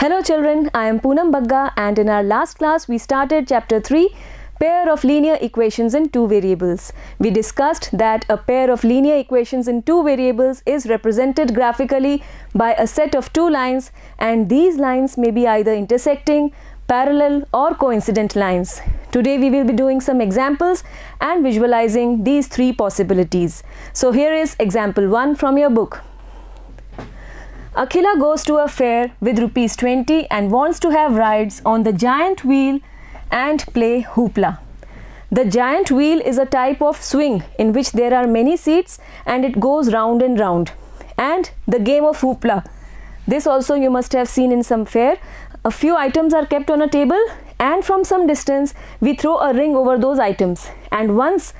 Hello children, I am Poonam Bagga and in our last class we started chapter 3, pair of linear equations in two variables. We discussed that a pair of linear equations in two variables is represented graphically by a set of two lines, and these lines may be either intersecting, parallel or coincident lines. Today we will be doing some examples and visualizing these three possibilities. So here is example 1 from your book. Akhila goes to a fair with rupees 20 and wants to have rides on the giant wheel and play hoopla. The giant wheel is a type of swing in which there are many seats and it goes round and round. And the game of hoopla. This also you must have seen in some fair. A few items are kept on a table and from some distance we throw a ring over those items. And once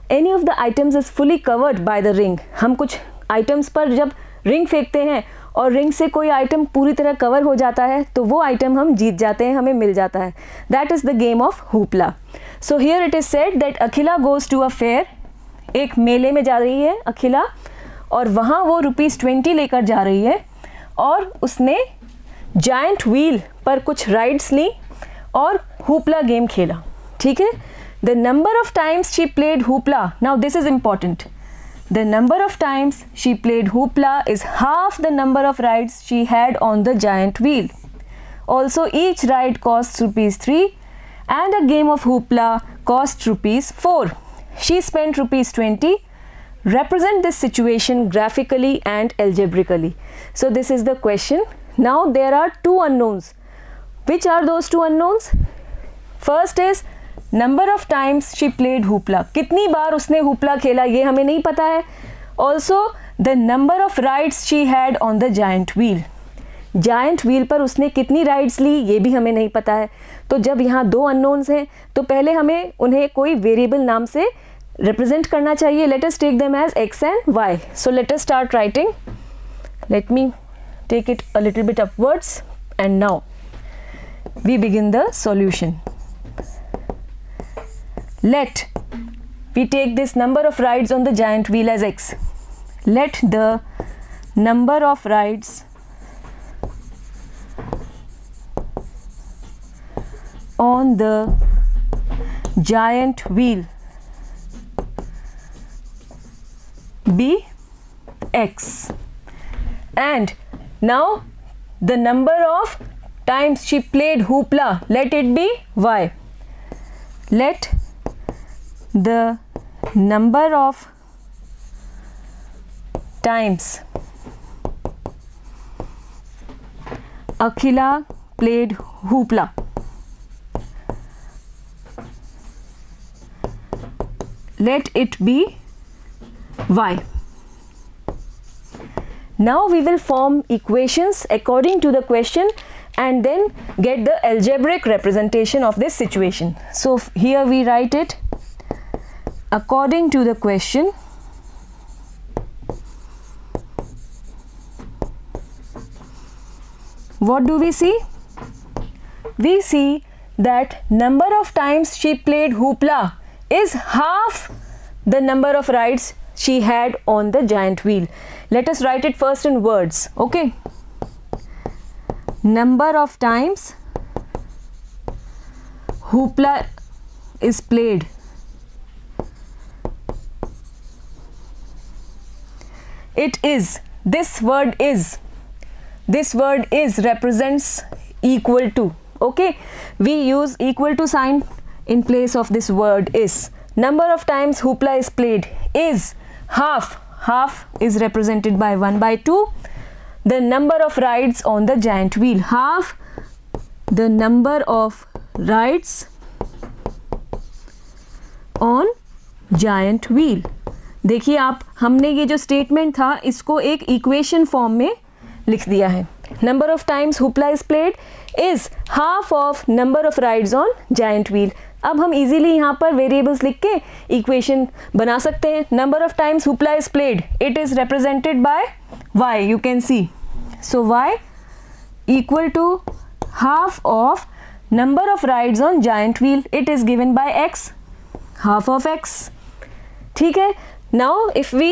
any of the items is fully covered by the ring, हम कुछ items पर जब ring फेंकते हैं और ring से कोई item पूरी तरह कवर हो जाता है तो वो आइटम हम जीत जाते हैं, हमें मिल जाता है. That is the game of hoopla. So here it is said that Akhila goes to a fair. एक मेले में जा रही है अखिला और वहाँ वो ₹20 लेकर जा रही है और उसने जायंट व्हील पर कुछ राइड्स ली और हुपला गेम खेला. ठीक है. The number of times she played hoopla. Now this is important. The number of times she played hoopla is half the number of rides she had on the giant wheel. Also, each ride costs ₹3 and a game of hoopla costs ₹4. She spent ₹20. Represent this situation graphically and algebraically. So, this is the question. Now, there are two unknowns. Which are those two unknowns? First is number of times she played hoopla. कितनी बार उसने hoopla खेला ये हमें नहीं पता है. Also the number of rides she had on the giant wheel. Giant wheel पर उसने कितनी राइड्स ली ये भी हमें नहीं पता है. तो जब यहाँ दो अननोन्स हैं तो पहले हमें उन्हें कोई वेरिएबल नाम से रिप्रेजेंट करना चाहिए. Let us take them as x and y. So let us start writing. Let me take it a little bit upwards and now we begin the solution. Let we take this number of rides on the giant wheel as x. Let the number of rides on the giant wheel be x, and now the number of times she played hoopla, let it be y. Let the number of times Akhila played hoopla let it be y. Now we will form equations according to the question and then get the algebraic representation of this situation. So here we write it. According to the question, what do we see? We see that number of times she played hoopla is half the number of rides she had on the giant wheel. Let us write it first in words, okay? Number of times hoopla is played it is, this word is represents equal to, okay? We use equal to sign in place of this word is. Number of times hoopla is played is half is represented by 1/2. The number of rides on the giant wheel, half the number of rides on giant wheel. देखिए आप, हमने ये जो statement था इसको एक equation form में लिख दिया है. Number of times hoopla is played is half of number of rides on giant wheel. अब हम इजीली यहाँ पर वेरिएबल्स लिख के इक्वेशन बना सकते हैं. Number of times hoopla is played, it is represented by y. You can see. So y equal to half of number of rides on giant wheel, it is given by x, half of x. ठीक है. Now if we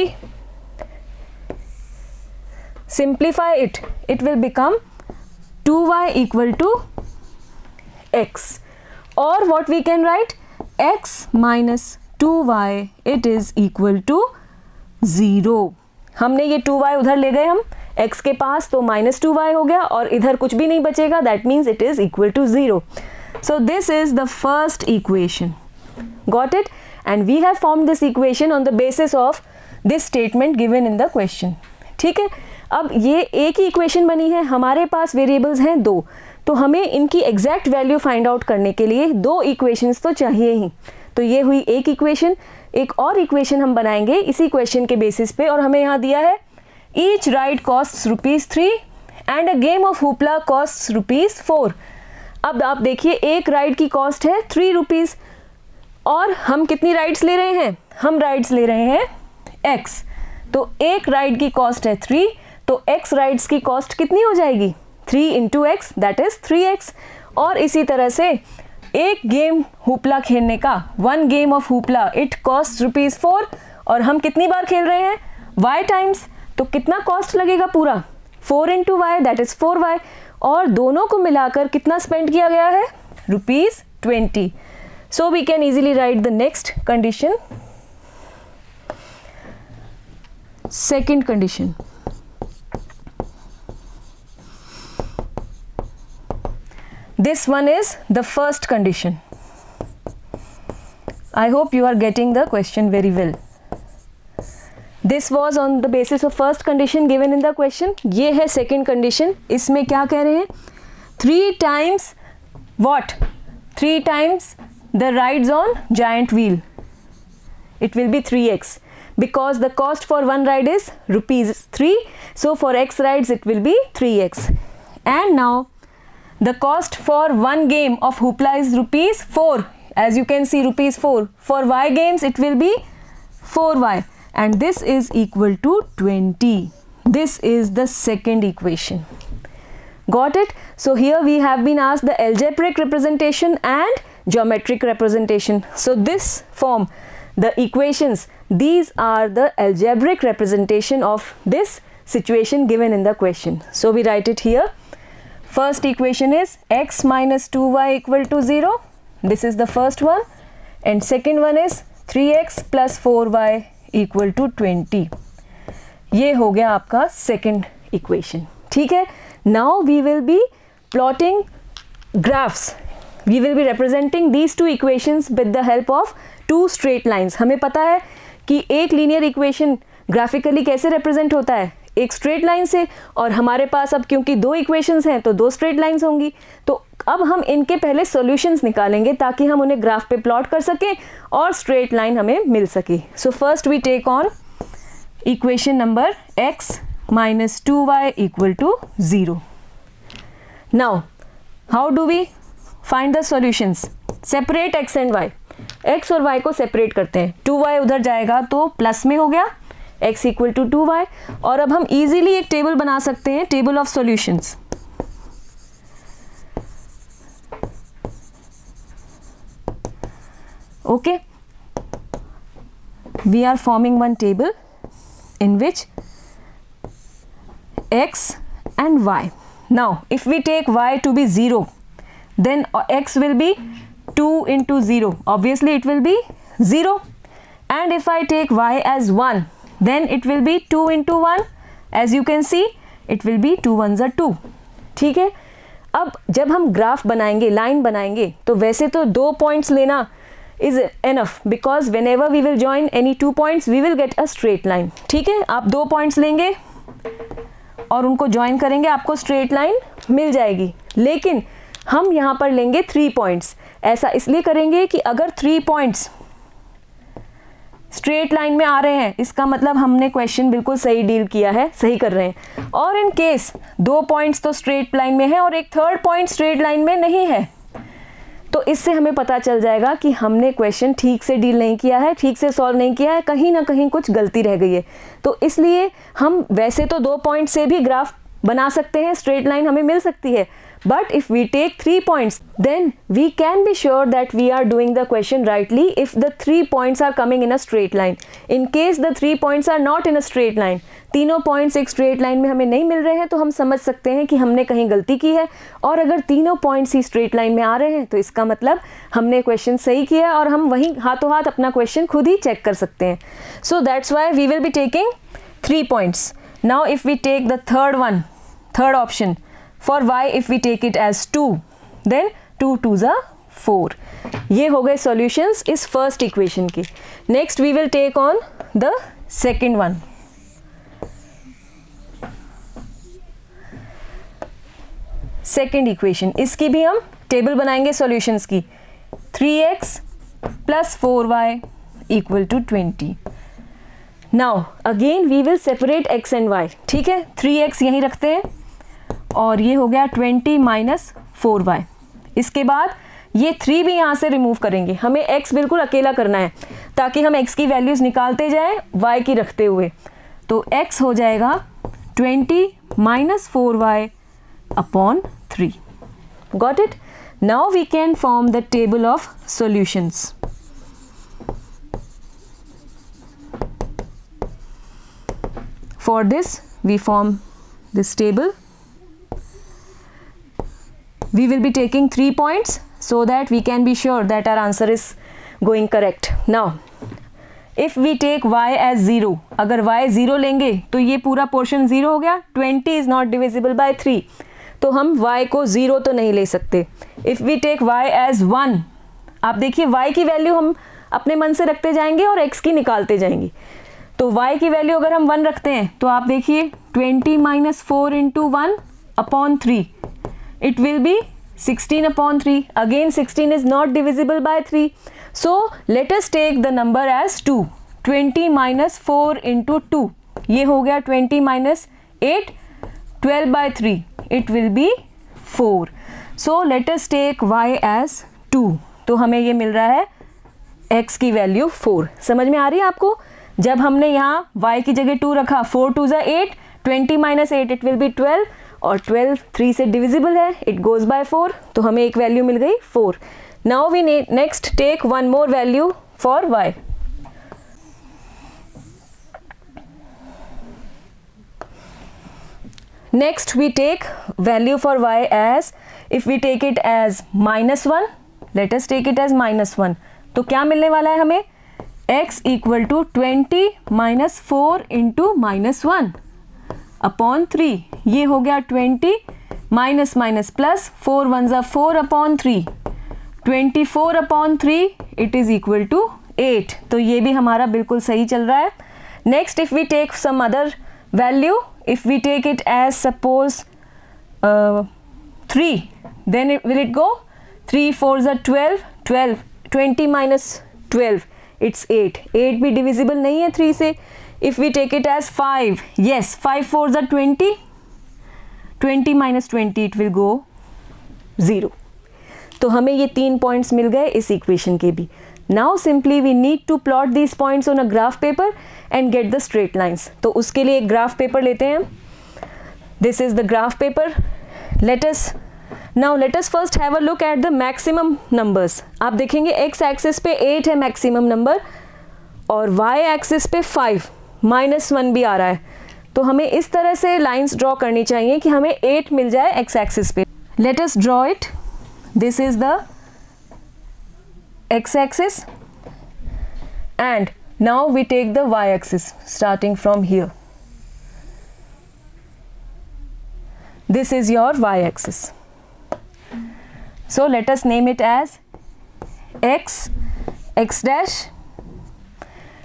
simplify it, it will become 2y equal to x, or what we can write, x minus 2y it is equal to 0. हमने ये 2y उधर ले गए हम x के पास, तो माइनस 2y हो गया और इधर कुछ भी नहीं बचेगा, that means it is equal to 0. So this is the first equation. Got it? And we have formed this equation on the basis of this statement given in the question. ठीक है, अब ये एक ही इक्वेशन बनी है, हमारे पास variables हैं 2, तो हमें इनकी एग्जैक्ट वैल्यू फाइंड आउट करने के लिए 2 इक्वेशंस तो चाहिए ही. तो ये हुई एक इक्वेशन. एक और इक्वेशन हम बनाएंगे इसी क्वेश्चन के बेसिस पे, और हमें यहाँ दिया है each ride costs ₹3 and a game of hoopla costs ₹4. अब आप देखिए, एक राइड की कॉस्ट है ₹3 और हम कितनी राइड्स ले रहे हैं, हम राइड्स ले रहे हैं x. तो एक राइड की कॉस्ट है 3, तो x राइड्स की कॉस्ट कितनी हो जाएगी, 3 into x, that is 3x. और इसी तरह से एक गेम हुपला खेलने का, 1 game of hoopla it cost ₹4, और हम कितनी बार खेल रहे हैं, y टाइम्स, तो कितना कॉस्ट लगेगा पूरा, 4 into Y, that is 4y. और दोनों को मिलाकर कितना स्पेंड किया गया है, ₹20. So we can easily write the next condition. Second condition, this one is the first condition. I hope you are getting the question very well. This was on the basis of first condition given in the question. ये है second condition. इसमें क्या कह रहे हैं, 3 times what, 3 times the rides on giant wheel, it will be 3x, because the cost for one ride is ₹3, so for x rides it will be 3x. And now the cost for one game of hoopla is ₹4, as you can see ₹4. For y games it will be 4y, and this is equal to 20. This is the second equation. Got it? So here we have been asked the algebraic representation and geometric representation. So this form, the equations, these are the algebraic representation of this situation given in the question. So we write it here. First equation is x minus 2y equal to 0. This is the first one. And second one is 3x plus 4y equal to 20. ये हो गया आपका second equation. ठीक है. Now we will be plotting graphs. We will be representing these two equations with the help of 2 straight lines. हमें पता है कि एक linear equation graphically कैसे represent होता है, एक स्ट्रेट लाइन से, और हमारे पास अब क्योंकि 2 इक्वेशंस हैं तो 2 स्ट्रेट लाइंस होंगी. तो अब हम इनके पहले सॉल्यूशंस निकालेंगे ताकि हम उन्हें ग्राफ पे प्लॉट कर सकें और स्ट्रेट लाइन हमें मिल सके. So first we take on equation number x minus 2y equal to 0. Now how do we find the solutions? Separate x and y. x और y को सेपरेट करते हैं. 2y उधर जाएगा तो प्लस में हो गया, x इक्वल टू 2y. और अब हम इजीली एक टेबल बना सकते हैं, table of solutions. Okay, we are forming one table in which x and y. Now if we take y to be 0, then x will be 2 into 0, obviously it will be 0. And if I take y as 1, then it will be 2 into 1, as you can see it will be 2 ones are 2. ठीक है. अब जब हम graph बनाएंगे, line बनाएंगे, तो वैसे तो 2 पॉइंट्स लेना is enough, because whenever we will join any 2 points we will get a straight line. ठीक है, आप 2 पॉइंट्स लेंगे और उनको ज्वाइन करेंगे, आपको स्ट्रेट लाइन मिल जाएगी. लेकिन हम यहाँ पर लेंगे 3 पॉइंट्स. ऐसा इसलिए करेंगे कि अगर 3 पॉइंट्स स्ट्रेट लाइन में आ रहे हैं, इसका मतलब हमने क्वेश्चन बिल्कुल सही डील किया है, सही कर रहे हैं. और इन केस 2 पॉइंट्स तो स्ट्रेट लाइन में है और एक थर्ड पॉइंट स्ट्रेट लाइन में नहीं है, तो इससे हमें पता चल जाएगा कि हमने क्वेश्चन ठीक से डील नहीं किया है, ठीक से सॉल्व नहीं किया है, कहीं ना कहीं कुछ गलती रह गई है. तो इसलिए हम वैसे तो 2 पॉइंट से भी ग्राफ बना सकते हैं, स्ट्रेट लाइन हमें मिल सकती है. But if we take 3 points, then we can be sure that we are doing the question rightly if the 3 points are coming in a straight line. In case the 3 points are not in a straight line, तीनों points एक straight line में हमें नहीं मिल रहे हैं, तो हम समझ सकते हैं कि हमने कहीं गलती की है. और अगर तीनों पॉइंट्स ही स्ट्रेट लाइन में आ रहे हैं तो इसका मतलब हमने क्वेश्चन सही किया है और हम वहीं हाथों हाथ अपना क्वेश्चन खुद ही चेक कर सकते हैं. So that's why we will be taking 3 points. Now if we take the third option, for y if we take it as 2, then 2 2s are 4. ये हो गए solutions इस first equation की. Next we will take on the second one. Second equation, इसकी भी हम table बनाएंगे solutions की. 3x plus 4y equal to 20. Now again we will separate x and y. ठीक है, 3x यहीं रखते हैं और ये हो गया 20 माइनस 4y. इसके बाद ये 3 भी यहाँ से रिमूव करेंगे. हमें x बिल्कुल अकेला करना है ताकि हम x की वैल्यूज़ निकालते जाएं y की रखते हुए. तो x हो जाएगा 20 minus 4y upon 3. Got it? Now we can form the table of solutions. For this we form this table. We will be taking 3 points so that we can be sure that our answer is going correct. Now if we take y as 0, अगर y 0 लेंगे तो ये पूरा portion 0 हो गया. 20 is not divisible by 3, तो हम y को 0 तो नहीं ले सकते. If we take y as 1, आप देखिए y की वैल्यू हम अपने मन से रखते जाएंगे और x की निकालते जाएंगे. तो y की वैल्यू अगर हम 1 रखते हैं तो आप देखिए 20 minus 4 into 1 upon 3, it will be 16 upon 3. Again 16 is not divisible by 3. So let us take the number as 2. 20 minus 4 into 2. ये हो गया 20 minus 8. 12 by 3. It will be 4. So let us take y as 2. तो हमें ये मिल रहा है x की value 4. समझ में आ रही है आपको? जब हमने यहाँ y की जगह 2 रखा, 4 2 ज़ा 8, 20 minus 8 it will be 12. और 12 3 से डिविजिबल है, इट गोज़ बाय 4, तो हमें एक वैल्यू मिल गई 4. Now we next take one more value for y. Next we take value for y as, if we take it as -1, let us take it as -1, तो क्या मिलने वाला है हमें? x equal to 20 minus 4 into -1 upon 3. ये हो गया 20 minus minus plus 4 1 ज़ा 4 upon 3, 24 upon 3 it is equal to 8. तो ये भी हमारा बिल्कुल सही चल रहा है. Next if we take some other value, if we take it as suppose 3, then will it go 3 4 ज़ा 12, 20 माइनस 12 इट्स 8. 8 भी डिविजिबल नहीं है 3 से. If we take it as 5, yes, 5 4s are 20, 20 minus 20 it will go 0. तो हमें ये 3 points मिल गए इस इक्वेशन के भी. Now simply we need to plot these points on a graph paper and get the straight lines. तो उसके लिए एक ग्राफ पेपर लेते हैं. This is the graph paper. Let us first have a look at the maximum numbers. आप देखेंगे x axis पे 8 है मैक्सिमम नंबर और y axis पे 5, -1 भी आ रहा है. तो हमें इस तरह से लाइंस ड्रॉ करनी चाहिए कि हमें 8 मिल जाए एक्स एक्सिस पे. Let us draw it. This is the x axis and now we take the y axis starting from here. This is your y axis. So let us name it as x dash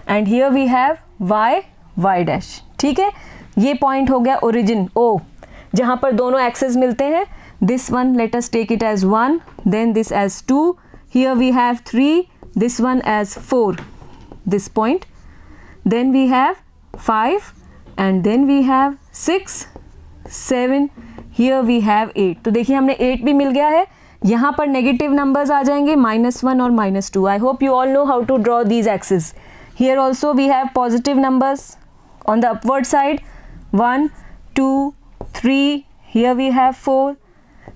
and here we have y dash. ठीक है, ये point हो गया origin O, जहाँ पर दोनों axes मिलते हैं. This one let us take it as 1, then this as 2, here we have 3, this one as 4, this point, then we have 5 and then we have 6 7, here we have 8. तो देखिए हमने 8 भी मिल गया है. यहाँ पर नेगेटिव नंबर्स आ जाएंगे -1 और -2. I hope you all know how to draw these axes. Here also we have positive numbers on the upward side 1 2 3, here we have 4,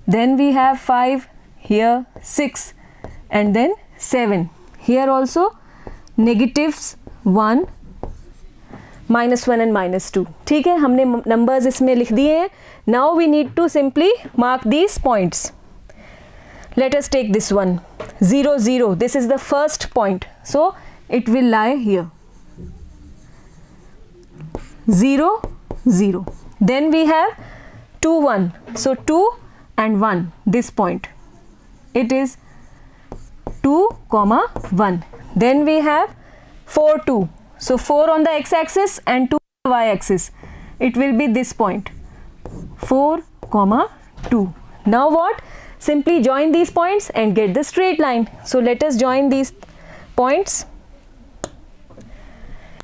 then we have 5, here 6, and then 7. Here also negatives 1, -1 and -2. ठीक है, हमने numbers इसमें लिख दिए हैं. Now we need to simply mark these points. Let us take this one, 0, 0. This is the first point, so it will lie here. 0, 0. Then we have 2, 1. So 2 and 1, this point. It is 2, 1. Then we have 4, 2. So 4 on the x-axis and 2 on the y-axis. It will be this point. 4, 2. Now what? Simply join these points and get the straight line. So let us join these points.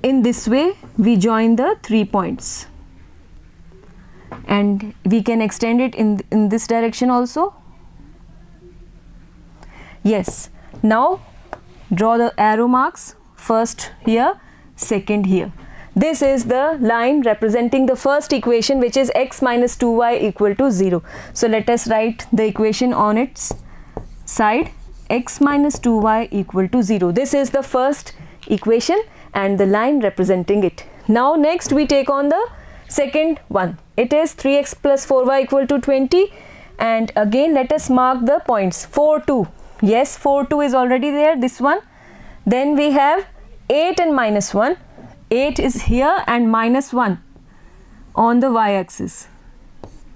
In this way we join the 3 points, and we can extend it in this direction also. Yes. Now draw the arrow marks, first here, second here. This is the line representing the first equation, which is x minus 2y equal to 0. So let us write the equation on its side, x minus 2y equal to 0. This is the first equation and the line representing it. Now next we take on the second one. It is 3x plus 4y equal to 20, and again let us mark the points. 4, 2. Yes, 4, 2 is already there, this one. Then we have 8 and -1. 8 is here and -1 on the y-axis.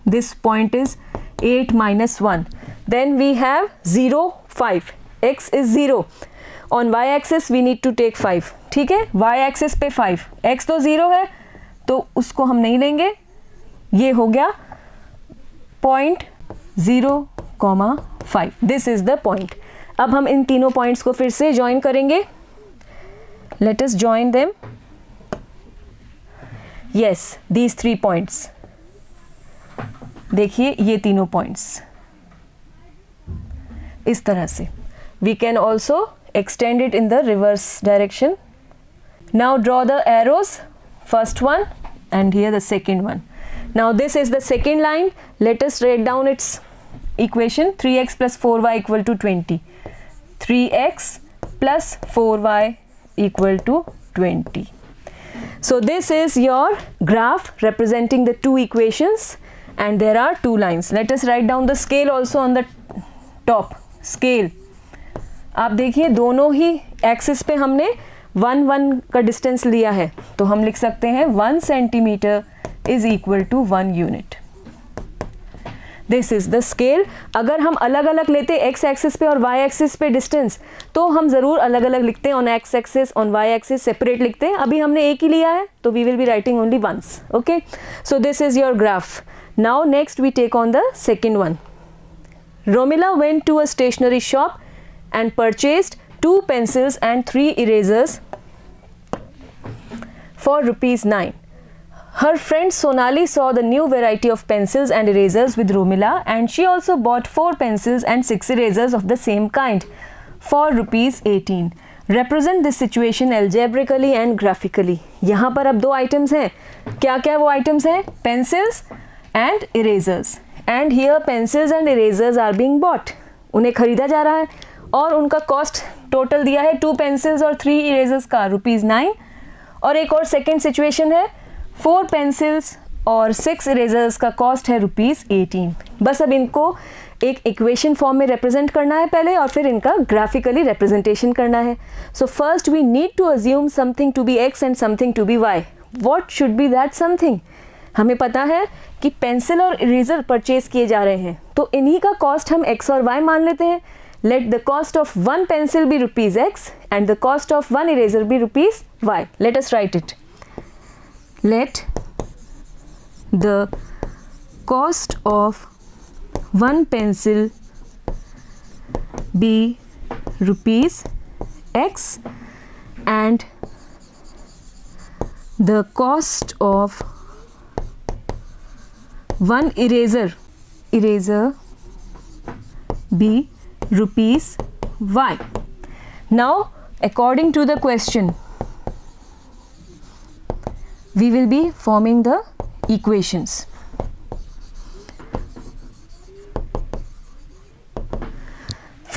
This point is 8 -1. Then we have 0, 5. X is 0. On y-axis we need to take 5. ठीक है, y-axis पे 5. x तो 0 है तो उसको हम नहीं लेंगे. ये हो गया point 0,5. This is the point. अब हम इन तीनों पॉइंट्स को फिर से ज्वाइन करेंगे. Let us join them. Yes, these 3 points. देखिए ये तीनों points इस तरह से. We can also extend it in the reverse direction. Now draw the arrows, first one and here the second one. Now this is the second line. Let us write down its equation. 3x plus 4y equal to 20. 3x plus 4y equal to 20. So this is your graph representing the two equations, and there are 2 lines. Let us write down the scale also on the top. Scale. आप देखिए दोनों ही axis पे हमने 1, 1 का distance लिया है, तो हम लिख सकते हैं 1 centimetre is equal to 1 unit. This is the scale. अगर हम अलग अलग लेते एक्स एक्सिस पे और वाई एक्सिस पे डिस्टेंस, तो हम ज़रूर अलग अलग लिखते हैं. On x axis, on y axis separate लिखते हैं. अभी हमने एक ही लिया है तो we will be writing only once. Okay, so this is your graph. Now next we take on the second one. Romila went to a stationery shop and purchased 2 pencils and 3 erasers for ₹9. Her friend Sonali saw the new variety of pencils and erasers with Romila, and she also bought 4 pencils and 6 erasers of the same kind for ₹18. Represent this situation algebraically and graphically. यहाँ पर अब 2 items हैं. क्या क्या वो items हैं? Pencils and erasers. And here pencils and erasers are being bought. उन्हें खरीदा जा रहा है और उनका कॉस्ट टोटल दिया है 2 पेंसिल्स और 3 इरेजर्स का ₹9. और एक और सेकेंड सिचुएशन है 4 पेंसिल्स और 6 इरेजर्स का कॉस्ट है ₹18. बस अब इनको एक इक्वेशन फॉर्म में रिप्रेजेंट करना है पहले, और फिर इनका ग्राफिकली रिप्रेजेंटेशन करना है. So first we need to assume something to be x and something to be y. What should be that something? हमें पता है कि पेंसिल और इरेजर परचेज किए जा रहे हैं, तो इन्हीं का कॉस्ट हम एक्स और वाई मान लेते हैं. Let the cost of 1 pencil be ₹x and the cost of 1 eraser be ₹y. Let us write it. Let the cost of 1 pencil be ₹x and the cost of 1 eraser be ₹y. Now according to the question we will be forming the equations.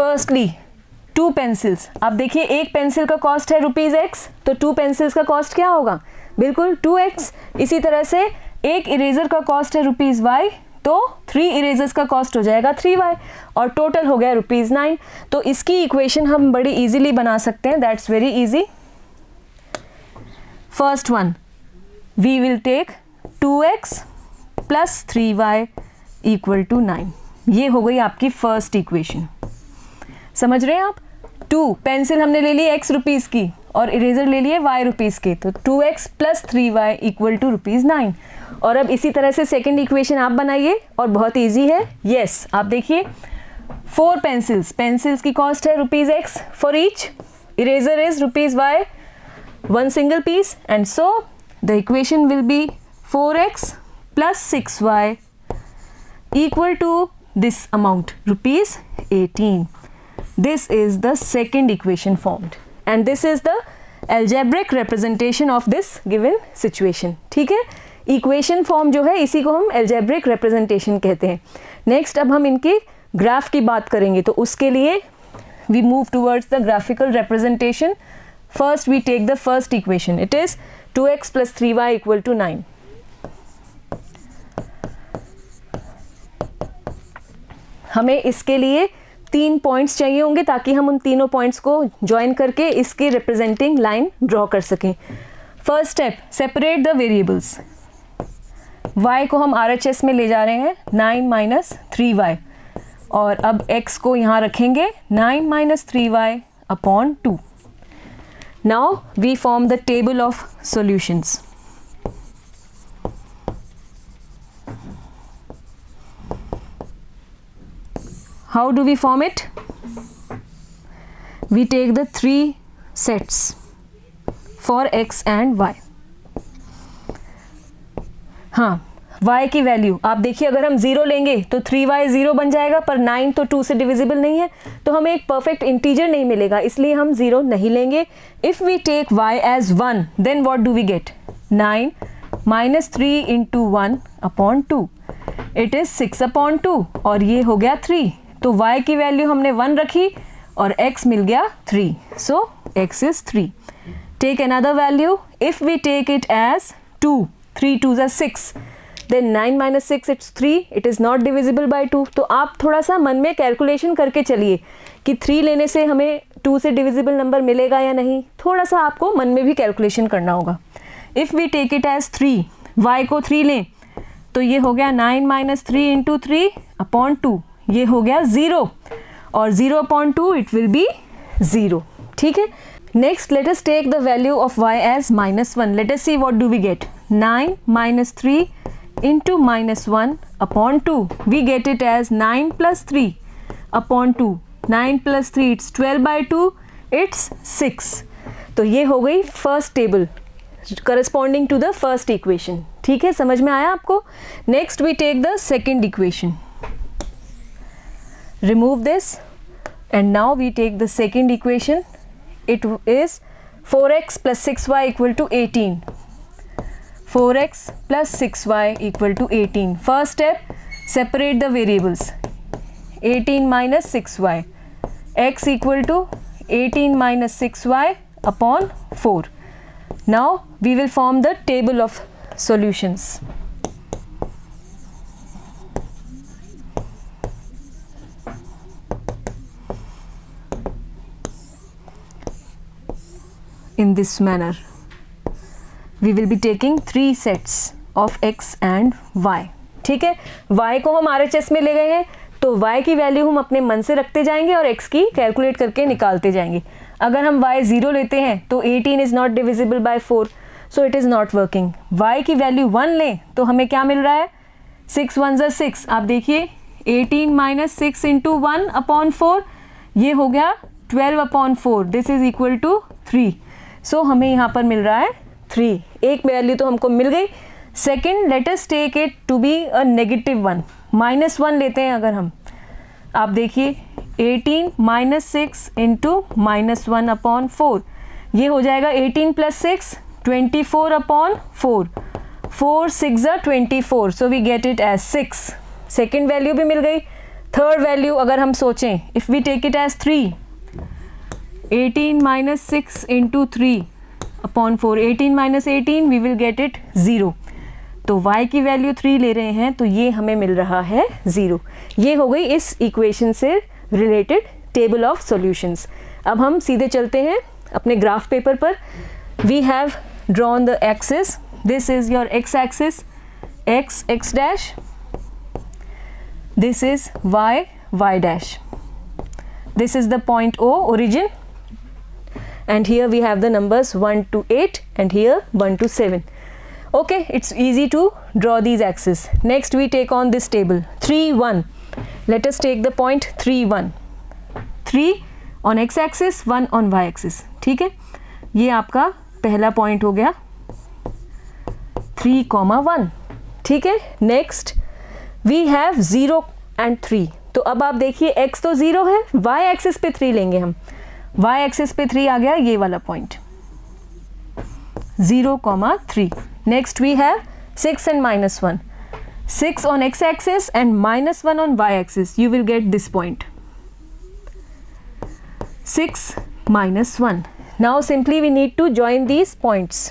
Firstly 2 pencils, आप देखिए एक pencil का cost है ₹x, तो 2 pencils का cost क्या होगा, बिल्कुल 2x। इसी तरह से एक इरेजर का कॉस्ट है ₹y, तो 3 इरेजर्स का कॉस्ट हो जाएगा 3y, और टोटल हो गया ₹9। तो इसकी इक्वेशन हम बड़ी इजीली बना सकते हैं, that's very easy. First one, we will take 2x plus 3y equal to 9। ये हो गई आपकी फर्स्ट इक्वेशन। समझ रहे हैं आप? 2 पेंसिल हमने ले ली ₹x की और इरेजर ले लिए ₹y के, तो 2x plus 3y equal to ₹9। और अब इसी तरह से सेकंड इक्वेशन आप बनाइए, और बहुत इजी है। यस, आप देखिए 4 पेंसिल्स की कॉस्ट है ₹x for each, eraser is ₹y, 1 single piece, and so the equation will be 4x plus 6y equal to this amount, ₹18. This is the second equation formed, and this is the algebraic representation of this given situation. ठीक है, equation form जो है इसी को हम algebraic representation कहते हैं। Next अब हम इनकी ग्राफ की बात करेंगे, तो उसके लिए we move towards the graphical representation. First we take the first equation, it is 2x plus 3y equal to 9. हमें इसके लिए 3 पॉइंट्स चाहिए होंगे ताकि हम उन तीनों पॉइंट्स को ज्वाइन करके इसकी रिप्रेजेंटिंग लाइन ड्रॉ कर सकें। First step, separate the variables. y को हम RHS में ले जा रहे हैं 9 माइनस 3y, और अब x को यहाँ रखेंगे 9 minus 3y upon 2। Now we form the table of solutions. How do we form it? We take the 3 sets for x and y. हाँ, y की वैल्यू आप देखिए, अगर हम 0 लेंगे तो 3y 0 बन जाएगा, पर 9 तो 2 से डिविजिबल नहीं है, तो हमें एक परफेक्ट इंटीजर नहीं मिलेगा, इसलिए हम 0 नहीं लेंगे। If we take y as 1, then what do we get? 9 minus 3 into 1 upon 2. It is 6 upon 2, और ये हो गया 3। तो y की वैल्यू हमने 1 रखी और x मिल गया 3, सो x is 3. Take another value. If we take it as 2, 3 2s are 6, then 9 minus 6 it's 3. It is not divisible by 2. तो आप थोड़ा सा मन में कैलकुलेशन करके चलिए कि 3 लेने से हमें 2 से डिविजिबल नंबर मिलेगा या नहीं, थोड़ा सा आपको मन में भी कैलकुलेशन करना होगा। If we take it as 3, y को 3 लें तो ये हो गया 9 minus 3 into 3 upon 2, ये हो गया 0, और 0 upon 2 इट विल बी 0। ठीक है, next let us take the value of y as -1। Let us see what do we get. 9 minus 3 into -1 upon 2, we get it as 9 plus 3 upon 2. 9 plus 3 it's 12 by 2, it's 6. तो ये हो गई first table corresponding to the first equation. ठीक है, समझ में आया आपको? Next we take the second equation. Remove this, and now we take the second equation. It is 4x plus 6y equal to 18. 4x plus 6y equal to 18. First step, separate the variables. 18 minus 6y. X equal to 18 minus 6y upon 4. Now we will form the table of solutions. In this manner, we will be taking 3 sets of x and y. ठीक है, y को हम RHS में ले गए हैं, तो y की वैल्यू हम अपने मन से रखते जाएंगे और x की कैलकुलेट करके निकालते जाएंगे। अगर हम y 0 लेते हैं तो 18 is not divisible by 4, so it is not working. y की वैल्यू 1 लें तो हमें क्या मिल रहा है? 6 1s are 6। आप देखिए 18 minus 6 into 1 upon 4, ये हो गया 12 upon 4, this is equal to 3। So हमें यहाँ पर मिल रहा है 3, एक वैल्यू तो हमको मिल गई। Second, let us take it to be a negative 1, -1 लेते हैं अगर हम। आप देखिए 18 minus 6 into -1 upon 4, ये हो जाएगा 18 plus 6 24 upon 4, 4 6 are 24, so we get it as 6। Second value भी मिल गई। थर्ड वैल्यू अगर हम सोचें, if we take it as 3, 18 minus 6 into 3 upon 4, 18 minus 18 we will get it 0। तो y की वैल्यू 3 ले रहे हैं तो ये हमें मिल रहा है 0। ये हो गई इस इक्वेशन से रिलेटेड टेबल ऑफ सॉल्यूशंस। अब हम सीधे चलते हैं अपने ग्राफ पेपर पर। We have drawn the axis, this is your x axis, x dash, this is y dash, this is the point O, origin, and here we have the numbers 1 to 8 and here 1 to 7. Okay, it's easy to draw these axes. Next we take on this table 3 1. Let us take the point 3 1, 3 on x axis, 1 on y axis. ठीक है, ये आपका पहला point हो गया 3,1। ठीक है, next we have 0 and 3। तो अब आप देखिए x तो 0 है, y एक्सिस पे 3 लेंगे हम, y एक्सिस पे 3 आ गया ये वाला point 0,3। Next we have 6 and -1, 6 on x axis and -1 on y axis, you will get this point 6 -1। Now simply we need to join these points.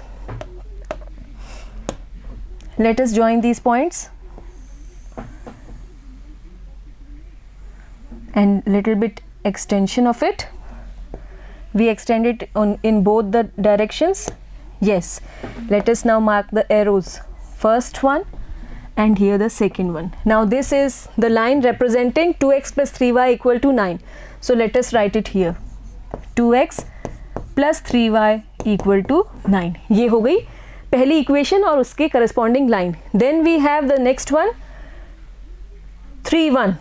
Let us join these points and little bit extension of it. We extend it in both the directions. Yes, let us now mark the arrows, first one and here the second one. Now this is the line representing 2x plus 3y equal to 9. So let us write it here, 2x plus 3y equal to 9. ये हो गई पहली equation और उसके corresponding line. Then we have the next one 3 1,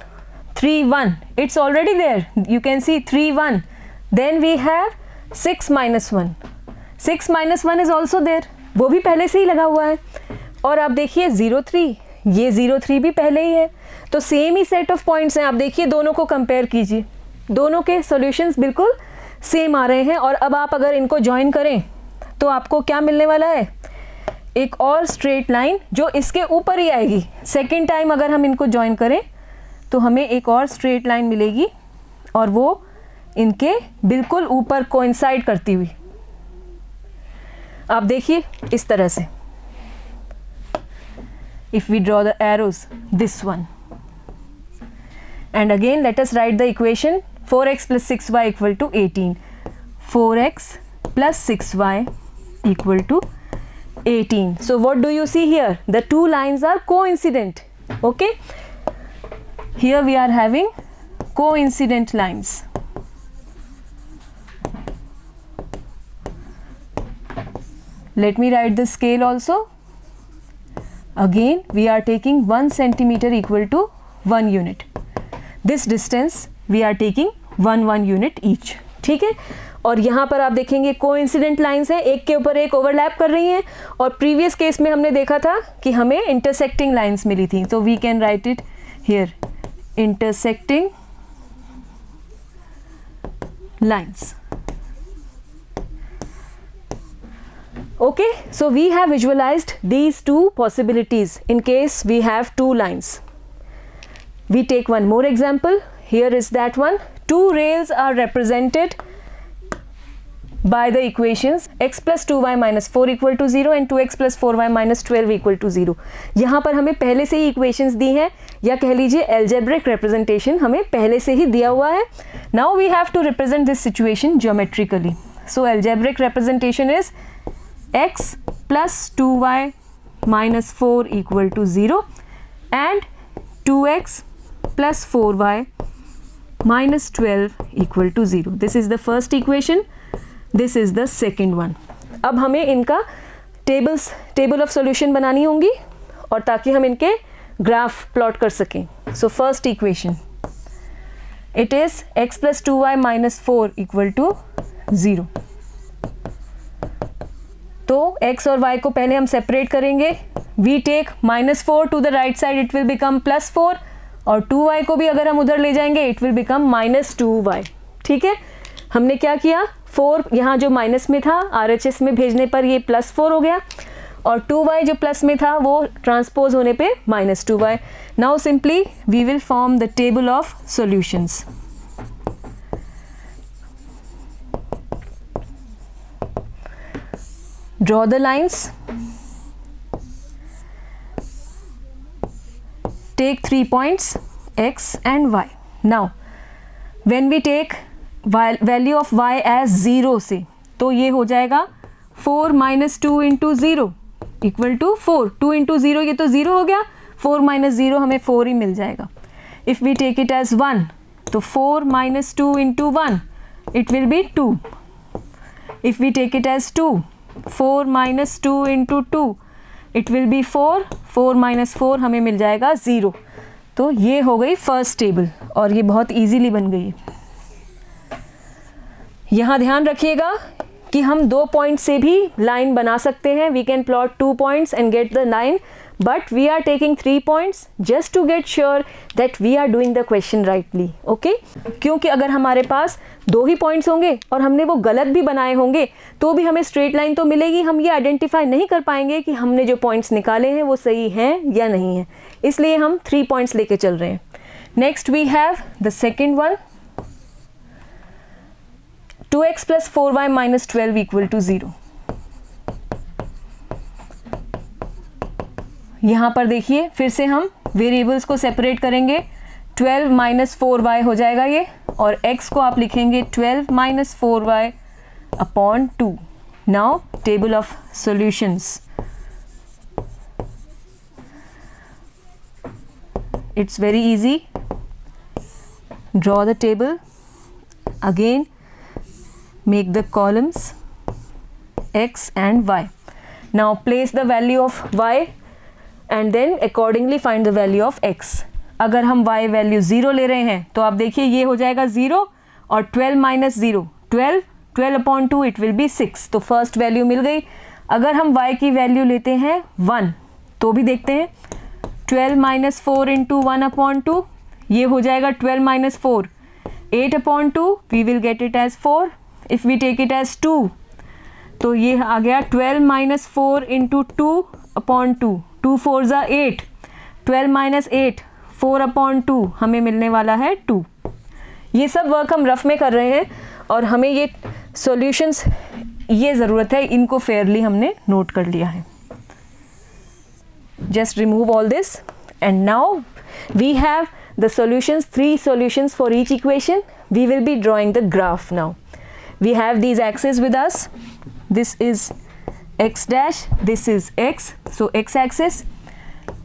3 1, it's already there, you can see 3 1. Then we have 6 -1, 6 -1 is also there, वो भी पहले से ही लगा हुआ है। और आप देखिए 0 3, ये 0 3 भी पहले ही है, तो same he set of points हैं। आप देखिए दोनों को कंपेयर कीजिए, दोनों के सॉल्यूशंस बिल्कुल सेम आ रहे हैं। और अब आप अगर इनको ज्वाइन करें तो आपको क्या मिलने वाला है, एक और स्ट्रेट लाइन जो इसके ऊपर ही आएगी। सेकेंड टाइम अगर हम इनको ज्वाइन करें तो हमें एक और स्ट्रेट लाइन मिलेगी और वो इनके बिल्कुल ऊपर कोइंसाइड करती हुई। आप देखिए इस तरह से, if we draw the arrows, this one, and again let us write the equation 4x plus 6y equal to 18, 4x plus 6y equal to 18. So what do you see here? The two lines are coincident. Okay, here we are having coincident lines. Let me write the scale also. Again we are taking 1 centimeter equal to 1 unit. This distance we are taking 1 unit each. ठीक है, और यहाँ पर आप देखेंगे coincident lines हैं, एक के ऊपर एक ओवरलैप कर रही हैं। और प्रीवियस केस में हमने देखा था कि हमें इंटरसेक्टिंग लाइंस मिली थी, तो we can write it here, intersecting lines. Okay, so we have visualized these two possibilities in case we have two lines. We take one more example. Here is that one. Two rails are represented by the equations x plus 2y minus 4 equal to 0 and 2x plus 4y minus 12 equal to 0. यहाँ पर हमें पहले से ही equations दी हैं, या कह लीजिए algebraic representation हमें पहले से ही दिया हुआ है. Now we have to represent this situation geometrically. So algebraic representation is x plus 2y minus 4 equal to 0 and 2x plus 4y minus 12 equal to 0. This is the first equation. This is the second one. अब हमें इनका table of solution बनानी होंगी और ताकि हम इनके graph plot कर सकें. So first equation, it is x plus 2y minus 4 equal to 0. तो x और y को पहले हम सेपरेट करेंगे. We take -4 to the right side, it will become +4, और 2y को भी अगर हम उधर ले जाएंगे इट विल बिकम -2y. ठीक है, हमने क्या किया, 4 यहाँ जो माइनस में था RHS में भेजने पर ये +4 हो गया, और 2y जो प्लस में था वो ट्रांसपोज होने पे -2y. Now simply we will form the table of solutions. Draw the lines. Take 3 points x and y. Now when we take value of y as 0 से तो ये हो जाएगा 4 minus 2 into 0 equal to 4. 2 into 0 ये तो 0 हो गया, 4 minus 0 हमें 4 ही मिल जाएगा. If we take it as 1 तो 4 minus 2 into 1 it will be 2. If we take it as 2, 4 minus 2 into 2 it will be 4. 4 minus 4 हमें मिल जाएगा 0. तो ये हो गई फर्स्ट टेबल और ये बहुत इजीली बन गई. यहाँ ध्यान रखिएगा कि हम 2 पॉइंट से भी लाइन बना सकते हैं. We can plot 2 points and get the line, but we are taking 3 points just to get sure that we are doing the question rightly. Okay, क्योंकि अगर हमारे पास 2 ही पॉइंट्स होंगे और हमने वो गलत भी बनाए होंगे तो भी हमें स्ट्रेट लाइन तो मिलेगी, हम ये आइडेंटिफाई नहीं कर पाएंगे कि हमने जो पॉइंट्स निकाले हैं वो सही हैं या नहीं है. इसलिए हम 3 पॉइंट्स लेके चल रहे हैं. Next we have the second one, 2x plus 4y minus 12 equal to 0. यहाँ पर देखिए फिर से हम वेरिएबल्स को सेपरेट करेंगे. 12 माइनस 4y हो जाएगा ये, और x को आप लिखेंगे 12 minus 4y upon 2. Now table of solutions. It's very easy. Draw the table. Again, make the columns x and y. Now place the value of y and then accordingly find the value of x. अगर हम y value 0 ले रहे हैं तो आप देखिए ये हो जाएगा 0 और 12 minus 0 12 upon 2 it will be 6. तो फर्स्ट वैल्यू मिल गई. अगर हम y की वैल्यू लेते हैं 1 तो भी देखते हैं 12 माइनस 4 इंटू 1 अपॉन 2 ये हो जाएगा 12 minus 4 8 upon 2 we will get it as 4. If we take it as 2 तो ये आ गया 12 माइनस 4 इंटू 2 अपॉन 2. 2 4 ज़ा 8, 12 माइनस 8 4 अपॉन 2 हमें मिलने वाला है 2. ये सब वर्क हम रफ में कर रहे हैं और हमें ये सॉल्यूशंस ये ज़रूरत है, इनको फेयरली हमने नोट कर लिया है. Just remove all this and now we have the solutions, 3 solutions for each equation. We will be drawing the graph now. We have these axes with us. This is x dash, this is x. So x axis,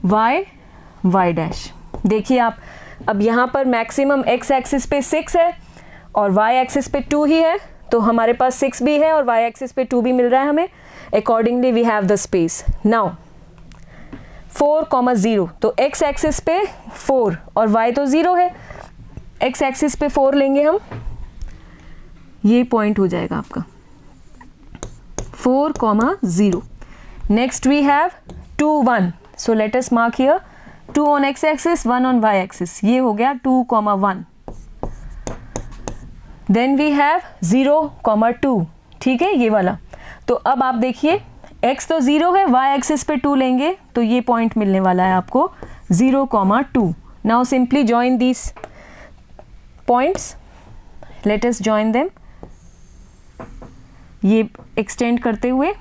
y dash. देखिए आप अब यहाँ पर maximum x axis पे 6 है और y axis पे 2 ही है, तो हमारे पास 6 भी है और y एक्सिस पे 2 भी मिल रहा है हमें. Accordingly we have the space. Now 4, 0 तो x एक्सिस पे 4 और y तो 0 है, x एक्सिस पे 4 लेंगे हम, ये पॉइंट हो जाएगा आपका 4, 0. Next we have 2, 1. So let us mark here 2 on x axis 1 on y axis. ये हो गया 2, 1. Then we have 0, 2. ठीक है ये वाला. तो अब आप देखिए x तो 0 है, y एक्सिस पे 2 लेंगे तो ये पॉइंट मिलने वाला है आपको 0, 2. Now simply join these points. Let us join them. ये एक्सटेंड करते हुए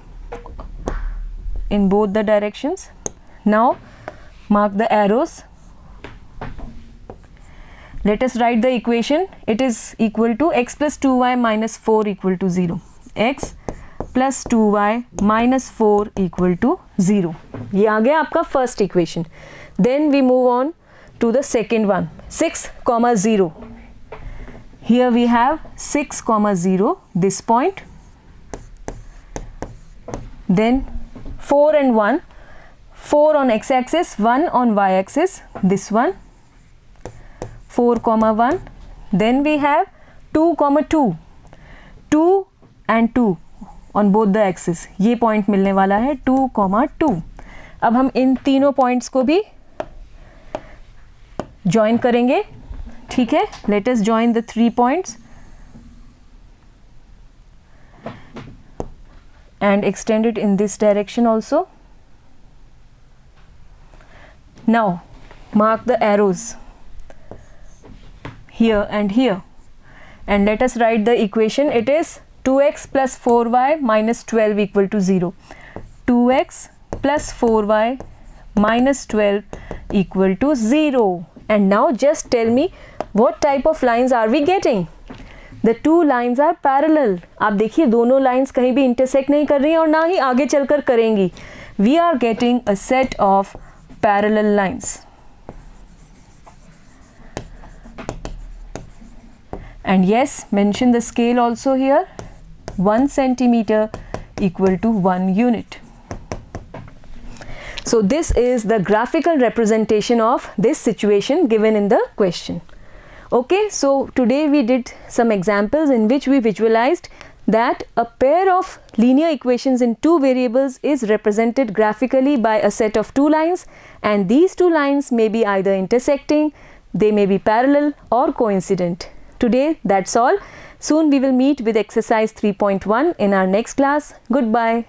in both the directions. Now mark the arrows. Let us write the equation. It is equal to x plus 2y minus 4 equal to 0. x plus 2y minus 4 equal to 0. ये आ गया आपका first equation. Then we move on to the second one. 6, 0. Here we have 6, 0, this point. Then 4 and 1, 4 on x axis, 1 on y axis, this one 4, 1. Then we have 2, 2, 2 and 2 on both the axis. ये point मिलने वाला है 2, 2. अब हम इन तीनों points को भी join करेंगे. ठीक है, let us join the 3 points and extend it in this direction also. Now mark the arrows here and here and let us write the equation. It is 2x plus 4y minus 12 equal to 0. 2x plus 4y minus 12 equal to 0. And now just tell me what type of lines are we getting? The two lines are parallel. आप देखिए दोनों lines कहीं भी intersect नहीं कर रही हैं और ना ही आगे चलकर करेंगी. We are getting a set of parallel lines. And yes, mention the scale also here. 1 centimeter equal to 1 unit. So this is the graphical representation of this situation given in the question. Okay, so today we did some examples in which we visualized that a pair of linear equations in two variables is represented graphically by a set of two lines, and these two lines may be either intersecting, they may be parallel or coincident. Today that's all. Soon we will meet with exercise 3.1 in our next class. Goodbye.